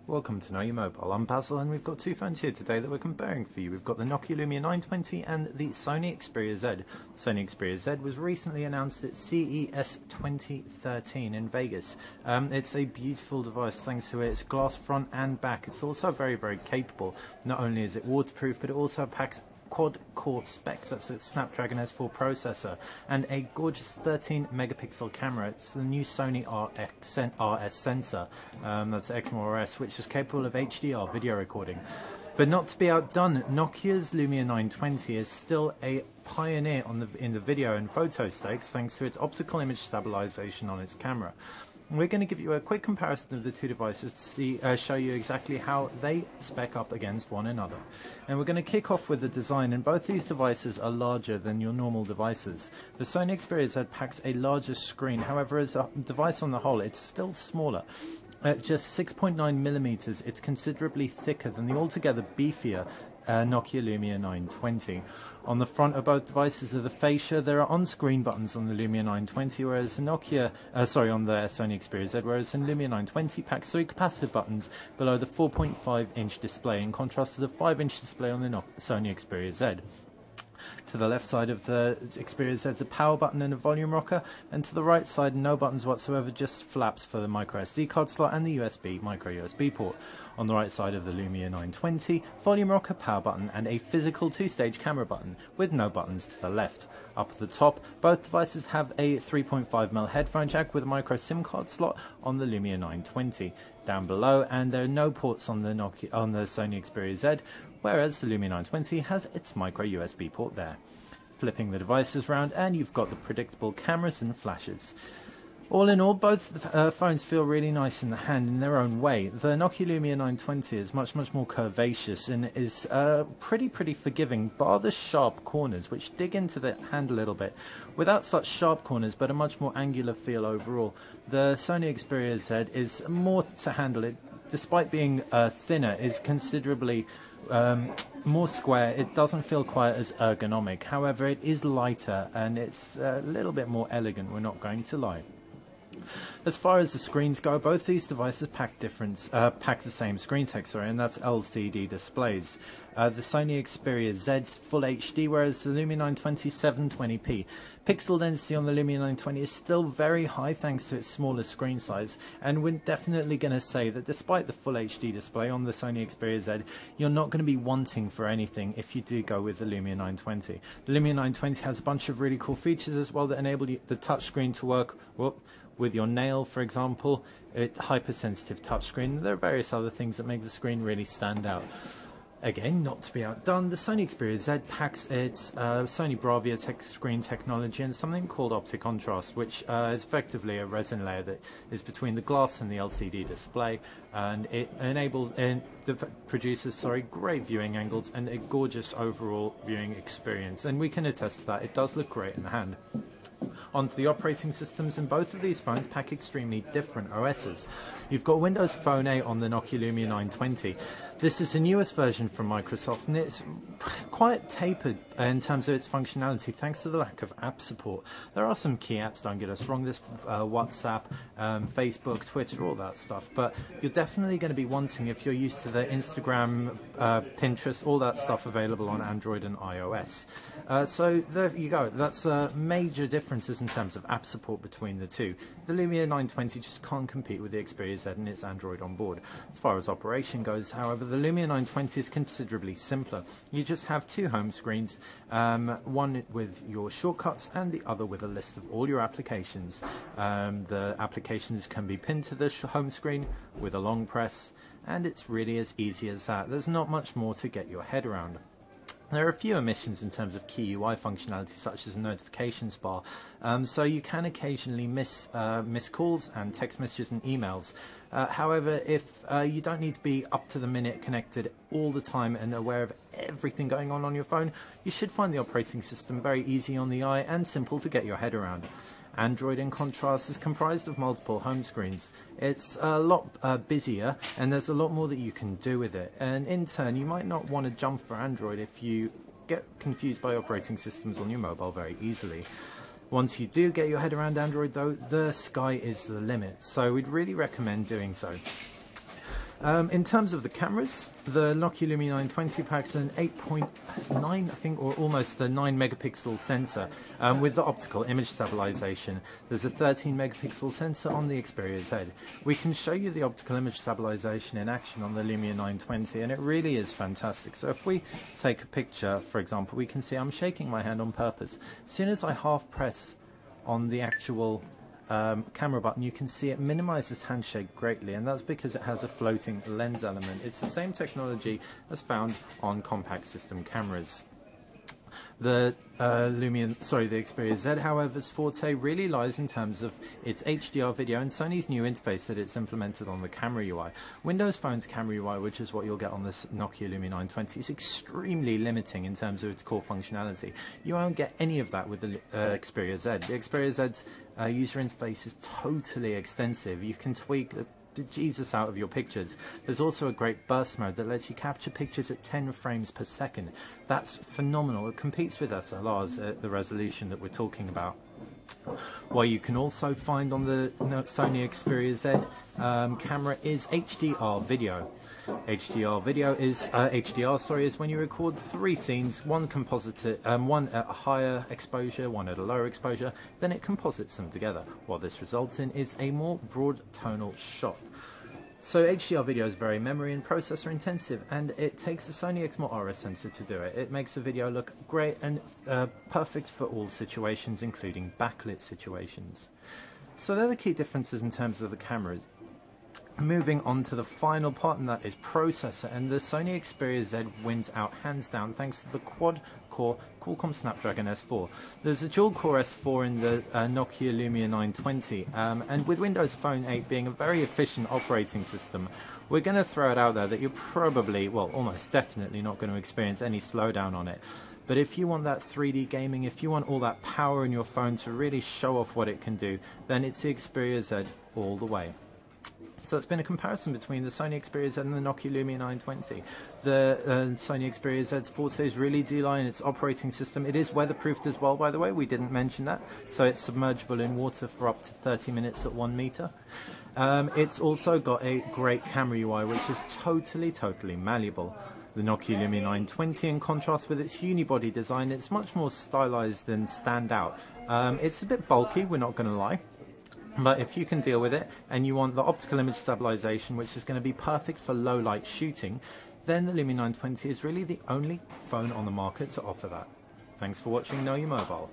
Welcome to Know Your Mobile. I'm Basil and we've got two phones here today that we're comparing for you. We've got the Nokia Lumia 920 and the Sony Xperia Z. The Sony Xperia Z was recently announced at CES 2013 in Vegas. It's a beautiful device thanks to its glass front and back. It's also very capable. Not only is it waterproof, but it also packs quad-core specs. That's its Snapdragon S4 processor and a gorgeous 13 megapixel camera. It's the new Sony RS sensor, that's XMORS, which is capable of HDR video recording. But not to be outdone, Nokia's Lumia 920 is still a pioneer in the video and photo stakes thanks to its optical image stabilization on its camera. We're going to give you a quick comparison of the two devices to show you exactly how they spec up against one another. And we're going to kick off with the design, and both these devices are larger than your normal devices. The Sony Xperia Z packs a larger screen, however as a device on the whole it's still smaller. At just 6.9 millimeters, it's considerably thicker than the altogether beefier Nokia Lumia 920. On the front of both devices are the fascia. There are on-screen buttons on the Lumia 920, whereas on the Sony Xperia Z, whereas in Lumia 920 packs 3 capacitive buttons below the 4.5-inch display, in contrast to the 5-inch display on the Sony Xperia Z. To the left side of the Xperia Z is a power button and a volume rocker, and to the right side no buttons whatsoever, just flaps for the micro SD card slot and the micro USB port. On the right side of the Lumia 920, volume rocker, power button and a physical 2-stage camera button with no buttons to the left. Up at the top, both devices have a 3.5mm headphone jack with a micro SIM card slot on the Lumia 920. Down below, and there are no ports on the Sony Xperia Z, whereas the Lumia 920 has its micro USB port there. Flipping the devices around and you've got the predictable cameras and flashes. All in all, both phones feel really nice in the hand in their own way. The Nokia Lumia 920 is much more curvaceous and is pretty forgiving, bar the sharp corners which dig into the hand a little bit. Without such sharp corners, but a much more angular feel overall. The Sony Xperia Z is more to handle. It, despite being thinner, is considerably more square. It doesn't feel quite as ergonomic. However, it is lighter and it's a little bit more elegant, we're not going to lie. As far as the screens go, both these devices pack the same screen tech, and that's LCD displays. The Sony Xperia Z's Full HD, whereas the Lumia 920 720p. Pixel density on the Lumia 920 is still very high thanks to its smaller screen size, and we're definitely going to say that despite the Full HD display on the Sony Xperia Z, you're not going to be wanting for anything if you do go with the Lumia 920. The Lumia 920 has a bunch of really cool features as well that enable the touchscreen to work with your nail, for example, hypersensitive touchscreen. There are various other things that make the screen really stand out. Again, not to be outdone, the Sony Xperia Z packs its Sony Bravia screen technology and something called optic contrast, which is effectively a resin layer that is between the glass and the LCD display, and it enables produces great viewing angles and a gorgeous overall viewing experience. And we can attest to that. It does look great in the hand. Onto the operating systems, and both of these phones pack extremely different OSs. You've got Windows Phone 8 on the Nokia Lumia 920. This is the newest version from Microsoft, and it's quite tapered in terms of its functionality thanks to the lack of app support. There are some key apps, don't get us wrong, there's WhatsApp, Facebook, Twitter, all that stuff, but you're definitely going to be wanting, if you're used to the Instagram, Pinterest, all that stuff available on Android and iOS. So there you go, that's major differences in terms of app support between the two. The Lumia 920 just can't compete with the Xperia Z and its Android on board. As far as operation goes, however, the Lumia 920 is considerably simpler. You just have two home screens, one with your shortcuts and the other with a list of all your applications. The applications can be pinned to the home screen with a long press, and it's really as easy as that. There's not much more to get your head around. There are a few omissions in terms of key UI functionality, such as a notifications bar, so you can occasionally miss calls and text messages and emails. However, if you don't need to be up to the minute connected all the time and aware of everything going on your phone, you should find the operating system very easy on the eye and simple to get your head around. Android, in contrast, is comprised of multiple home screens. It's a lot busier, and there's a lot more that you can do with it. And in turn, you might not want to jump for Android if you get confused by operating systems on your mobile very easily. Once you do get your head around Android, though, the sky is the limit, so we'd really recommend doing so. In terms of the cameras, the Nokia Lumia 920 packs an 8.9, I think, or almost a 9 megapixel sensor with the optical image stabilization. There's a 13 megapixel sensor on the Xperia Z. We can show you the optical image stabilization in action on the Lumia 920, and it really is fantastic. So if we take a picture, for example, we can see I'm shaking my hand on purpose. As soon as I half press on the actual camera button, you can see it minimizes handshake greatly, and that's because it has a floating lens element. It's the same technology as found on compact system cameras. The the Xperia Z, however's forte really lies in terms of its HDR video and Sony's new interface that it's implemented on the camera UI. Windows Phone's camera UI, which is what you'll get on this Nokia Lumia 920, is extremely limiting in terms of its core functionality. You won't get any of that with the Xperia Z. The Xperia Z's user interface is totally extensive. You can tweak the Jesus out of your pictures. There's also a great burst mode that lets you capture pictures at 10 frames per second. That's phenomenal. It competes with SLRs at the resolution that we're talking about. What you can also find on the Sony Xperia Z camera is HDR video. HDR video is is when you record 3 scenes, one one at a higher exposure, one at a lower exposure, then it composites them together. What this results in is a more broad tonal shot. So HDR video is very memory and processor intensive, and it takes a Sony XMOR sensor to do it. It makes the video look great and perfect for all situations, including backlit situations. So they're the key differences in terms of the cameras. Moving on to the final part, and that is processor, and the Sony Xperia Z wins out hands down thanks to the quad-core Qualcomm Snapdragon S4. There's a dual-core S4 in the Nokia Lumia 920, and with Windows Phone 8 being a very efficient operating system, we're going to throw it out there that you're probably, well, almost definitely not going to experience any slowdown on it. But if you want that 3D gaming, if you want all that power in your phone to really show off what it can do, then it's the Xperia Z all the way. So it's been a comparison between the Sony Xperia Z and the Nokia Lumia 920. The Sony Xperia Z's forte is really D-line, its operating system. It is weatherproofed as well, by the way, we didn't mention that. So it's submergible in water for up to 30 minutes at 1 meter. It's also got a great camera UI, which is totally malleable. The Nokia Lumia 920, in contrast with its unibody design, it's much more stylized and stand out. It's a bit bulky, we're not going to lie. But if you can deal with it, and you want the optical image stabilization, which is going to be perfect for low light shooting, then the Lumia 920 is really the only phone on the market to offer that. Thanks for watching Know Your Mobile.